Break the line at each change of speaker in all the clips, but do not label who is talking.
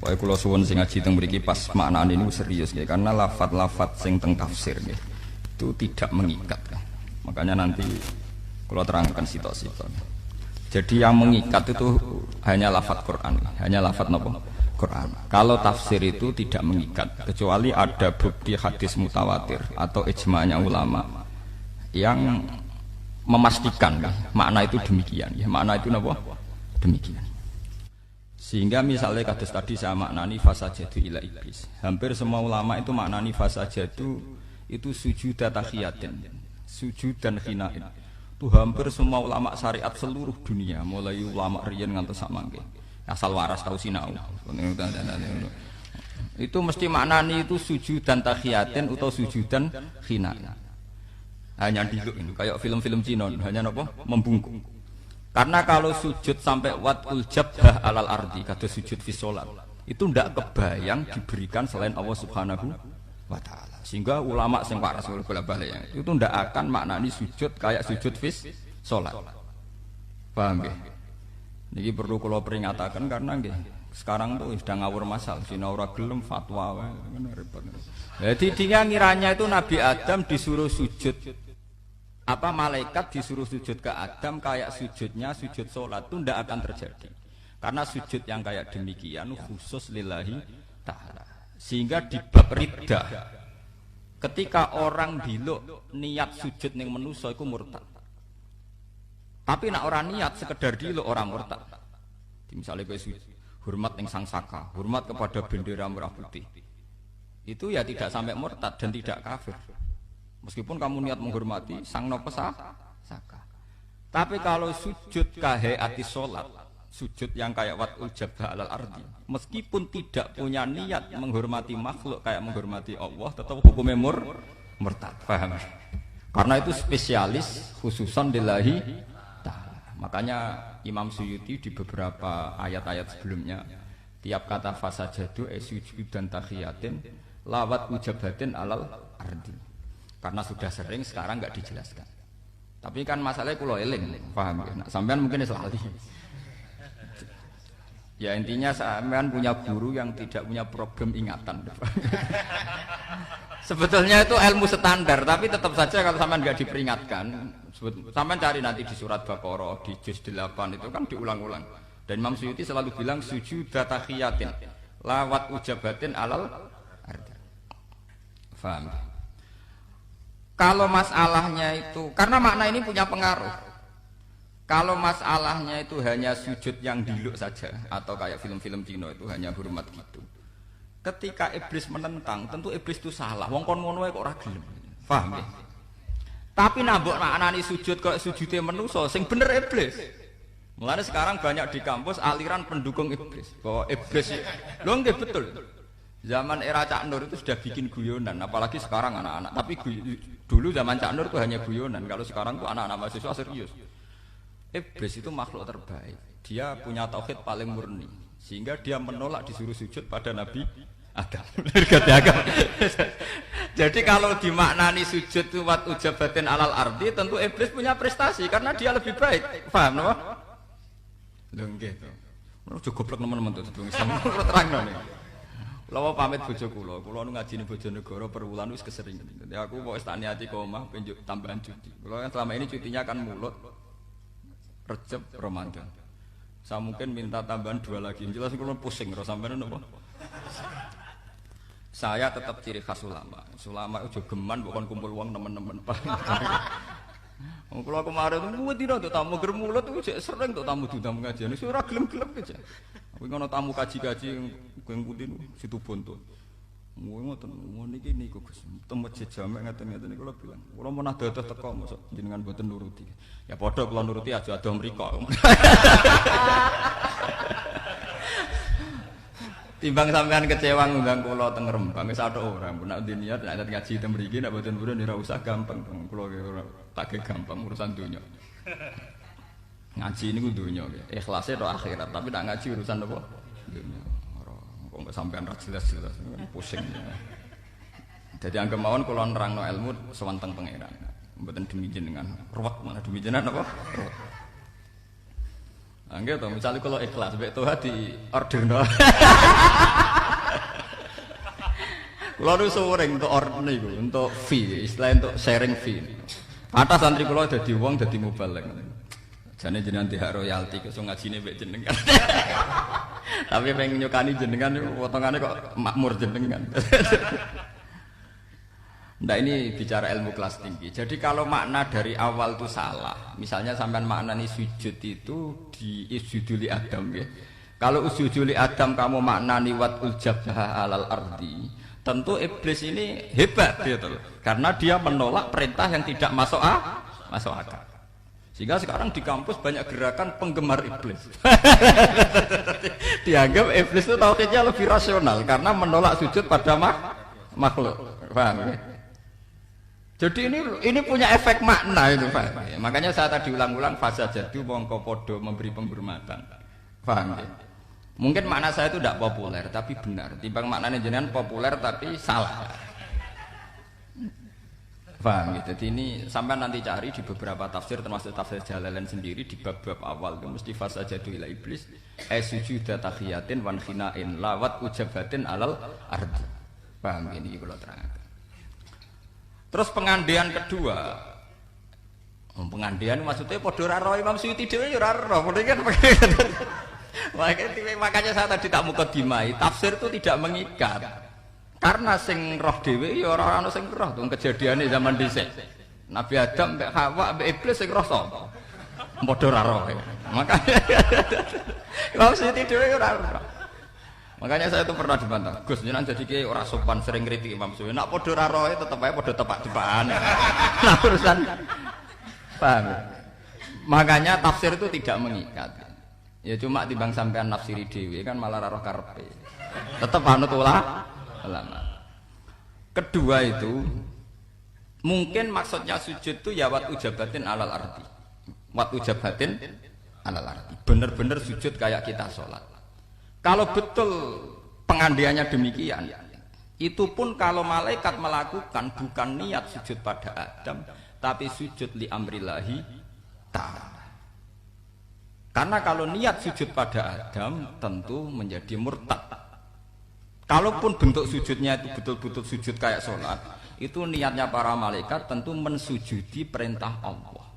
Pokoke kula suwun sing ngaji teng mriki pas maknane niku serius nggih karena lafaz-lafaz sing teng tafsir nggih itu tidak mengikat. Makanya nanti kula terangkan sitok-sitok. Jadi yang mengikat itu hanya lafaz Quran, hanya lafaz napa? Quran. Kalau tafsir itu tidak mengikat kecuali ada bukti hadis mutawatir atau ijma'nya ulama yang memastikan makna itu demikian ya, makna itu napa? Demikian. Sehingga misalnya kados tadi saya maknani fasajadu ila iblis. Hampir semua ulama itu maknani fasajadu itu sujud tahiyatin, sujud dan khinain. Itu hampir semua ulama syariat seluruh dunia, mulai ulama riyen ngantos sak mangke. Asal waras tau sinau. Itu mesti maknani itu sujud dan tahiyatin atau sujud dan khinain. Hanya diluk ini kayak film-film Cina, hanya napa? Membungkuk. Karena kalau sujud sampai watul jabhah alal ardi kata sujud fi sholat itu ndak kebayang diberikan selain Allah Subhanahu wa taala. Sehingga ulama sing waras bola-balik itu ndak akan maknani sujud kayak sujud fi sholat. Paham nggih? Niki perlu kula peringataken karena nggih sekarang tuh sudah ngawur masal sinau ora gelem fatwa wae repot. Jadi dia ngiranya itu Nabi Adam disuruh sujud apa malaikat disuruh sujud ke Adam kayak sujudnya sujud sholat itu tidak akan terjadi karena sujud yang kayak demikian khusus lillahi ta'ala. Sehingga di bab riddah ketika orang diluk niat sujud ning manusa iku murtad, tapi nak orang niat sekedar diluk orang murtad. Misalnya kowe hormat ning sang saka, hormat kepada bendera merah putih, itu ya tidak sampai murtad dan tidak kafir. Meskipun kamu niat menghormati sang nopo saka. Tapi kalau sujud kahayati sholat, sujud yang kayak watul jabhah alal ardi, meskipun tidak punya niat menghormati makhluk kayak menghormati Allah, tetap hukumnya murtad. Paham? Karena itu spesialis khususan lillahi ta'ala. Makanya Imam Suyuti di beberapa ayat-ayat sebelumnya tiap kata fasajadu sujud dan tahiyatin lawat ujabatin alal ardi. Karena sudah sering sekarang nggak dijelaskan. Tapi kan masalahnya kulo eling, paham ya? Nah, sampean mungkin selalu. Ya intinya sampean punya guru yang tidak punya problem ingatan. Sebetulnya itu ilmu standar, tapi tetap saja kalau sampean nggak diperingatkan, sampean cari nanti di surat Baqarah di juz 8 itu kan diulang-ulang. Dan Imam Suyuti selalu bilang sujud tahiyatin, lawat ujabatin alal ardi. Paham? Kalau masalahnya itu, karena makna ini punya pengaruh. Kalau masalahnya itu hanya sujud yang diluk saja, atau kayak film-film Cina itu hanya hormat gitu. Ketika iblis menentang, tentu iblis itu salah. Wong kon ngono kok ora gelem. Paham ya? Tapi nambok maknani sujud kok sujudnya manusa, sing bener iblis. Mulane sekarang banyak di kampus aliran pendukung iblis. Bahwa iblis, lho nggih betul. Zaman era Cak Nur itu sudah bikin guyonan, apalagi sekarang anak-anak. Tapi dulu zaman Cak Nur itu hanya guyonan. Kalau sekarang itu anak-anak mahasiswa serius. Iblis itu makhluk terbaik. Dia punya tauhid paling murni, sehingga dia menolak disuruh sujud pada Nabi Adam. Jadi kalau dimaknani sujud itu wat ujabatin alal ardi, tentu iblis punya prestasi karena dia lebih baik. Paham napa? Lho nggih to. Ojo goblok nemen-nemen to sedung Islam. Terangno nih. Lawa pamit bojo kula nu ngajine Bojonegoro per wulan wis keseringan. Dadi aku kok wis tak niati ke omah penjuk tambahan cuti. Kula kan selama ini cutinya kan mulut Rejab Ramadan. Saya mungkin minta tambahan 2 lagi. Jelas kula pusing karo sampean napa. Saya tetap ciri khas ulama. Ulama ojo geman bukan kumpul wong nemen-nemen. Kula kemarin dina untuk tamu ger mulut itu sering untuk tamu diundang pengajian. Wis ora gelem-gelem aja. Kuwi ngono tamu kaji-kaji yang putih situ Bonto. Ngoten niki niku Gus. Teng masjid jamek ngaten-ngaten kula bilang. Kula menah dados teko mosok jenengan mboten nuruti. Ya padha kula nuruti aja ado mriko. Timbang sampean kecewa ngundang kula teng Rembang wis atok ora. Nek niat nek ngaji teng mriki nek mboten purun ora usah gampang. Kula ora tak gampang urusan dunya. Ngaji niku dunya nggih. Ikhlase tok akhirat, tapi nek ngaji urusan apa? Dunya. Kok enggak sampean ra jelas-jelas pusing. Dadi anggap mawon kula nerangno ilmu sewanteng pangeran. Mboten demi jenengan. Ruwet mana demi jenengan apa? Nggih to, misale kula ikhlas mbek Tuhan di orderno. Kula nu sering untuk order niku, untuk fee, istilah untuk sharing fee. Kata santri kula dadi wong dadi mubalek. Jane jenengan dihak royalti kok ngajine mbek jenengan. Tapi pengen nyukani jenengan potongane kok makmur jenengan. Nah ini bicara ilmu kelas tinggi. Jadi kalau makna dari awal itu salah. Misalnya sampean maknani sujud itu di isjuduli Adam ya. Kalau usjuduli Adam kamu maknani watul jabah alal ardi, tentu iblis ini hebat gitu loh. Karena dia menolak perintah yang tidak masuk akal. Sehingga sekarang di kampus banyak gerakan penggemar iblis. Dianggap iblis itu tauhidnya lebih rasional karena menolak sujud pada makhluk. Paham ya? Jadi ini punya efek makna itu, Pak. Makanya saya tadi ulang-ulang fasa jadu mongko podo memberi penghormatan. Paham ya? Mungkin makna saya itu tidak populer tapi benar. Timbang maknanya jenengan populer tapi salah. Paham ya? Jadi ini sampai nanti cari di beberapa tafsir termasuk tafsir Jalalain sendiri di bab-bab awal itu mesti fasa jadu ila iblis sujuda tahiyatin wan khinain lawat ujabatin alal ardi. Paham ini kalau terangkan. Terus pengandian kedua, pengandian maksudnya podo raro Imam Suyuti dhewe ya raro, makanya saya tadi tak mukadimai, tafsir itu tidak mengikat, karena sing roh dhewe ya ora ana sing roh, tuh kejadiannya zaman dhisik, Nabi Adam mbek Hawa mbek iblis sing roh sapa, podo raro, makanya Imam Suyuti dhewe ya raro. Makanya saya itu pernah dibantah, Gus jenengan jadi kiai ora sopan sering kritik Imam Suyuti. Nak padha ra roe tetep ae padha tepak-tepakan. Nah urusan paham. Makanya tafsir itu tidak mengikat. Ya cuma timbang sampean nafsiri dhewe kan malah ra roh karepe. Tetep anut ulama. Kedua itu mungkin maksudnya sujud itu ya wat ujabatin alal ardi. Wat ujabatin alal ardi. Bener-bener sujud kayak kita sholat. Kalau betul pengandiannya demikian, itu pun kalau malaikat melakukan bukan niat sujud pada Adam, tapi sujud li amrillahi ta'ala. Karena kalau niat sujud pada Adam tentu menjadi murtad. Kalaupun bentuk sujudnya itu betul-betul sujud kayak sholat, itu niatnya para malaikat tentu mensujudi perintah Allah,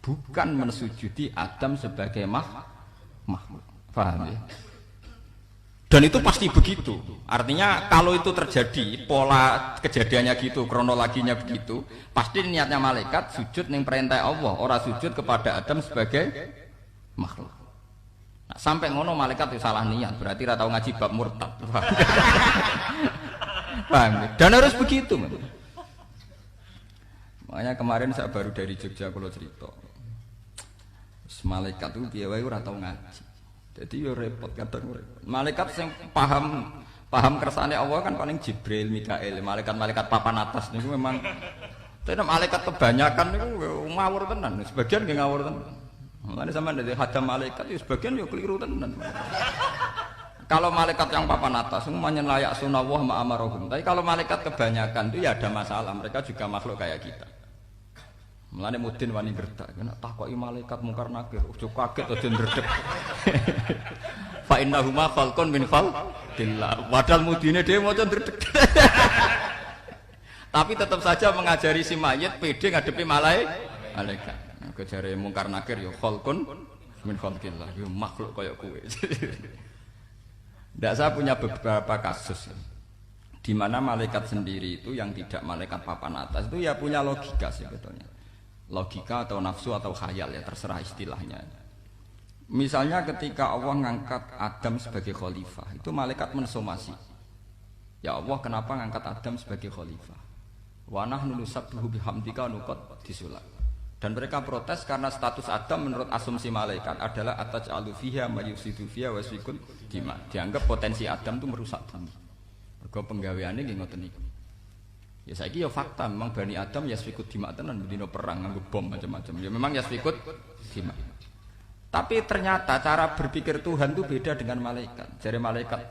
bukan mensujudi Adam sebagai makhluk. Paham ya? Dan itu pasti begitu. Artinya kalau itu terjadi, pola kejadiannya gitu, kronologinya begitu, pasti niatnya malaikat sujud ning perintah Allah, ora sujud kepada Adam sebagai makhluk. Nah, sampai ngono malaikat itu salah niat, berarti ora tau ngaji bab murtad. Paham? Dan harus begitu. Makanya kemarin saya baru dari Jogja kalau cerita. Malaikat itu piye wae ora tau ngaji. Jadi yo repot kadang repot. Malaikat yang paham kersane Allah kan paling Jibril, Mikail, malaikat papan atas niku memang. Tapi malaikat kebanyakan niku ngawur tenan, sebagian nggih ngawur tenan. Mulane sampean dari hadam malaikat yo sebagian yo keliru tenan. Kalau malaikat yang papan atas semuanya layak sunawah ma'amarohum. Tapi kalau malaikat kebanyakan itu ya ada masalah, mereka juga makhluk kayak kita. Mulane mudin wani gerdak, nek takoki malaikat mungkar nakir, ojo kaget ojo ndredeg. Fa innahuma khalqun min khalqillah. Padahal mudine dhewe maca ndredeg. Tapi tetap saja mengajari si mayit pede ngadepi malaikat. Kejare mungkar nakir ya khalqun min khalqillah, ya makhluk kaya kowe. Ndak saya punya beberapa kasus di mana malaikat sendiri itu yang tidak malaikat papan atas itu ya punya logika sebetulnya. Logika atau nafsu atau khayal ya terserah istilahnya. Misalnya ketika Allah ngangkat Adam sebagai khalifah, itu malaikat mensomasi. Ya Allah, kenapa ngangkat Adam sebagai khalifah? Wa nahnu nusabbihu bihamdika nuqaddisulah. Dan mereka protes karena status Adam menurut asumsi malaikat adalah ataj'alu fiha may yufsidu fiha wa yasfikul dima. Dianggap potensi Adam itu merusak bumi. Mergo penggaweane nggih ngoten niku. Ya saiki ya fakta memang Bani Adam yasfikut dima tenan dino perang nganggo bom macam-macam. Ya memang yasfikut dima. Tapi ternyata cara berpikir Tuhan itu beda dengan malaikat. Jadi malaikat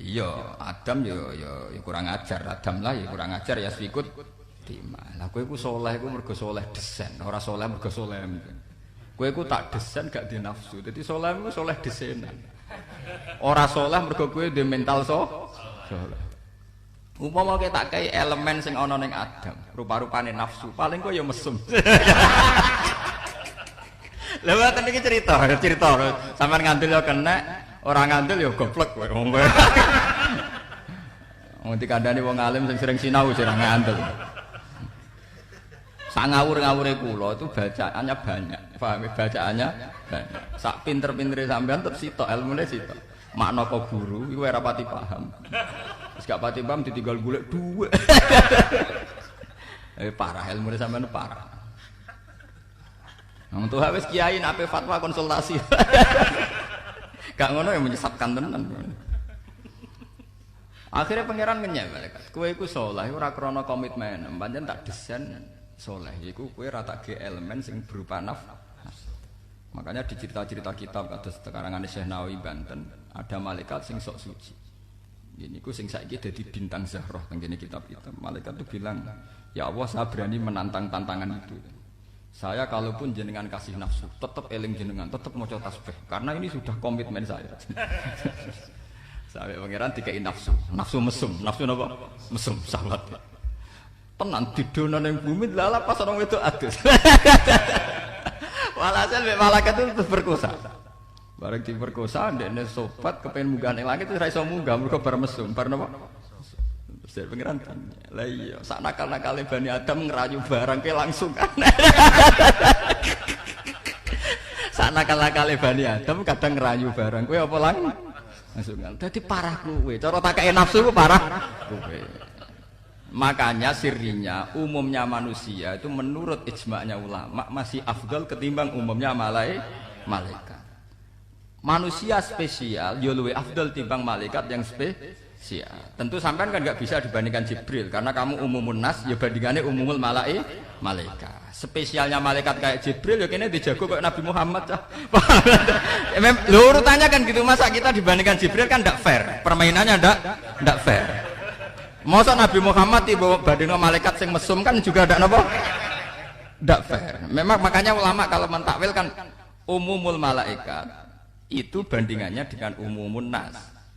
iya Adam ya kurang ajar, Adam lah ya kurang ajar yasfikut dima. Lah kowe iku saleh iku mergo saleh desen, ora saleh mergo saleh. Kowe ku tak desain gak di nafsu. Dadi saleh iku saleh desainan. Ora saleh mergo kowe duwe mental saleh. Umpama kowe tak kei elemen sing ana ning Adam, rupa-rupane nafsu, paling kok ya mesum. Lha wae iki cerita. Sampeyan ngandel ya kena, ora ngandel ya goblok kowe. Wong dikandani wong alim sing sering sinau sing ngandel. Sak ngawur-ngawure kula itu bacaannya banyak. Paham bacaannya banyak. Sak pinter-pintere sampean tetep sitok ilmune sitok. Makna kok guru iku ora pati paham. Wis gak pati paham ditinggal golek dhuwit. Parah ilmune sampean parah. Wong tuwa wis kiai nek fatwa konsultasi. Gak ngono ya menyesatkan tenan. Akhirnya pangeran ngenyek malaikat. Kowe iku saleh ora krana komitmen, pancen tak desain saleh iku kowe ora tak ge elemen sing berupa nafsu. Makanya di cerita-cerita kitab kados karangan Syekh Nawawi Banten ada malaikat sing sok suci. Ini ku sing saiki dadi bintang Zahroh teng kene kitab-kitab. Malaikat itu bilang, "Ya Allah, saya berani menantang tantangan itu. Saya kalaupun jenengan kasih nafsu, tetap eling jenengan, tetap maca tasbih karena ini sudah komitmen saya." Sampai pangeran dikai nafsu. Nafsu mesum, nafsu napa? Mesum salat. Tenan didono ning bumi lala pas orang wedok adus. Walhasil malaikat itu berkosa. Bareng diperkosa ndekne sobat kepengin munggah ning langit ora iso munggah mergo bar mesum. Bar napa? Terus pangeran tanya, "Lah iya, sak nakal-nakale Bani Adam ngerayu barang ke langsung kan." Sak nakal-nakale Bani Adam kadang ngerayu barang. Kowe apa langsung kan. Dadi parah kowe. Cara takake nafsu ku parah kowe. Makanya sirinya umumnya manusia itu menurut ijma'nya ulama masih afdal ketimbang umumnya malaikat. Manusia spesial ya luwih afdal timbang malaikat yang spesial. Tentu sampean kan enggak bisa dibandingkan Jibril karena kamu umumun nas ya bandingannya umumul malaikat. Spesialnya malaikat kayak Jibril ya kene dijago kayak Nabi Muhammad. Lho urutannya kan gitu, masa kita dibandingkan Jibril kan enggak fair. Permainannya enggak fair. Masa Nabi Muhammad dibawa bandingno malaikat sing mesum kan juga ndak napa? Ndak fair. Memang makanya ulama kalau mentakwil kan umumul malaikat itu bandingannya dengan umumun nas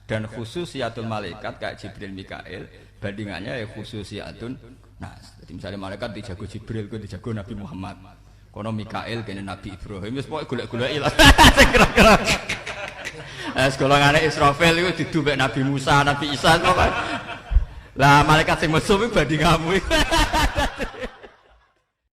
dan khususiatul malaikat kayak Jibril Mikail bandingannya ya khususiatun nas. Jadi misalnya malaikat dijago Jibril ku dijago Nabi Muhammad. Kono Mikail kene Nabi Ibrahim wis pokoke golek-goleki lah. Kira-kira. Golongane Israfil iku didubek Nabi Musa, Nabi Isa kok. Lah malaikat sing mesum iki bandinganmu.